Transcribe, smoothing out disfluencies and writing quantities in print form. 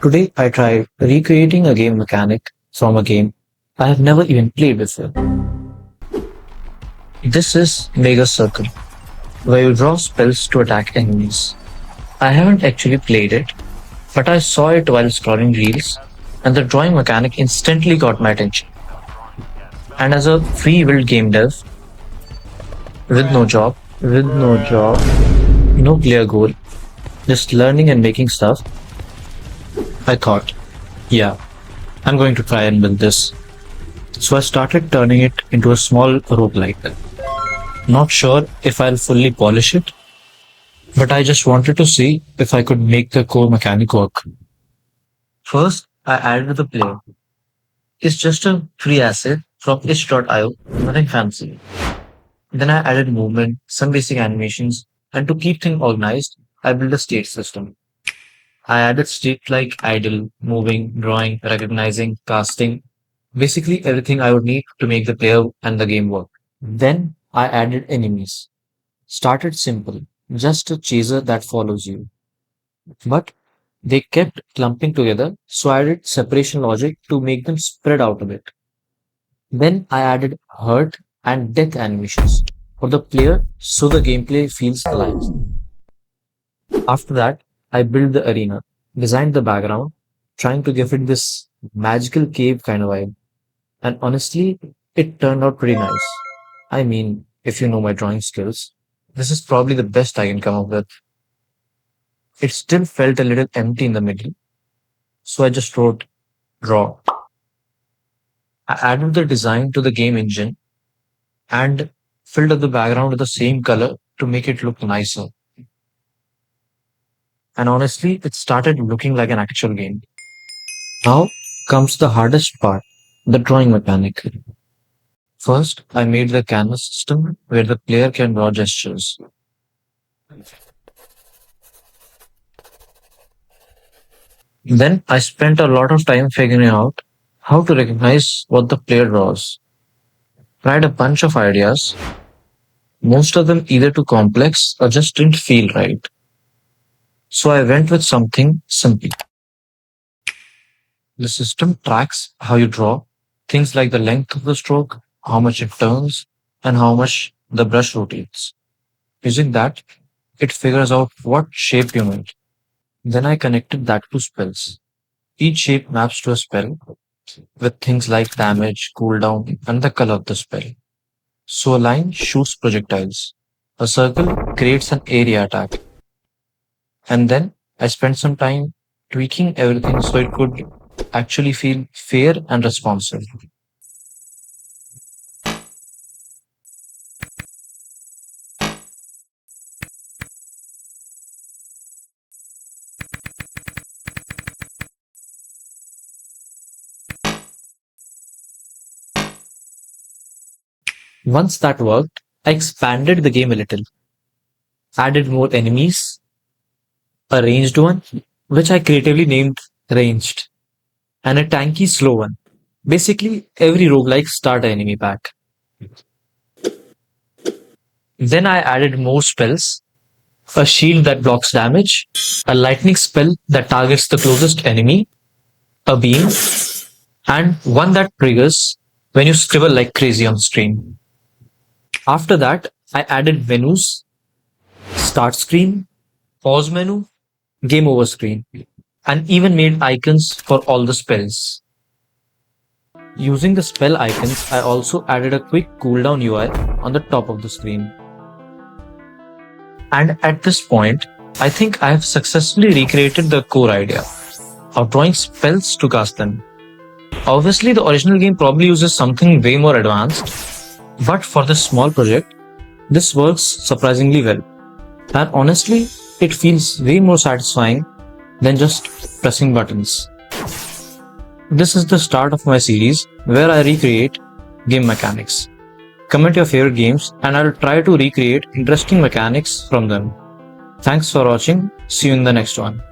Today I try recreating a game mechanic from a game I have never even played before. This is Magus Circle, where you draw spells to attack enemies. I haven't actually played it, but I saw it while scrolling reels, and the drawing mechanic instantly got my attention. And as a free-will game dev with no job, no clear goal, just learning and making stuff, I thought, yeah, I'm going to try and build this. So I started turning it into a small roguelike. Not sure if I'll fully polish it, but I just wanted to see if I could make the core mechanic work. First, I added the player. It's just a free asset from itch.io, nothing fancy. Then I added movement, some basic animations, and to keep things organized, I built a state system. I added state like idle, moving, drawing, recognizing, casting, basically everything I would need to make the player and the game work. Then I added enemies. Started simple, just a chaser that follows you. But they kept clumping together, so I added separation logic to make them spread out a bit. Then I added hurt and death animations for the player so the gameplay feels alive. After that, I built the arena, designed the background, trying to give it this magical cave kind of vibe. And honestly, it turned out pretty nice. I mean, if you know my drawing skills, this is probably the best I can come up with. It still felt a little empty in the middle, so I just wrote draw. I added the design to the game engine and filled up the background with the same color to make it look nicer. And honestly, it started looking like an actual game. Now comes the hardest part, the drawing mechanic. First, I made the canvas system where the player can draw gestures. Then I spent a lot of time figuring out how to recognize what the player draws. Tried a bunch of ideas, most of them either too complex or just didn't feel right. So I went with something simple. The system tracks how you draw, things like the length of the stroke, how much it turns, and how much the brush rotates. Using that, it figures out what shape you made. Then I connected that to spells. Each shape maps to a spell with things like damage, cooldown, and the color of the spell. So a line shoots projectiles. A circle creates an area attack. And then I spent some time tweaking everything so it could actually feel fair and responsive. Once that worked, I expanded the game a little, added more enemies, a ranged one, which I creatively named Ranged, and a tanky slow one. Basically, every roguelike starter enemy pack. Then I added more spells, a shield that blocks damage, a lightning spell that targets the closest enemy, a beam, and one that triggers when you scribble like crazy on screen. After that, I added menus, start screen, pause menu, game over screen, and even made icons for all the spells. Using the spell icons, I also added a quick cooldown UI on the top of the screen. And at this point, I think I have successfully recreated the core idea of drawing spells to cast them. Obviously, the original game probably uses something way more advanced, but for this small project, this works surprisingly well. And honestly, it feels way more satisfying than just pressing buttons. This is the start of my series where I recreate game mechanics. Comment your favorite games and I'll try to recreate interesting mechanics from them. Thanks for watching. See you in the next one.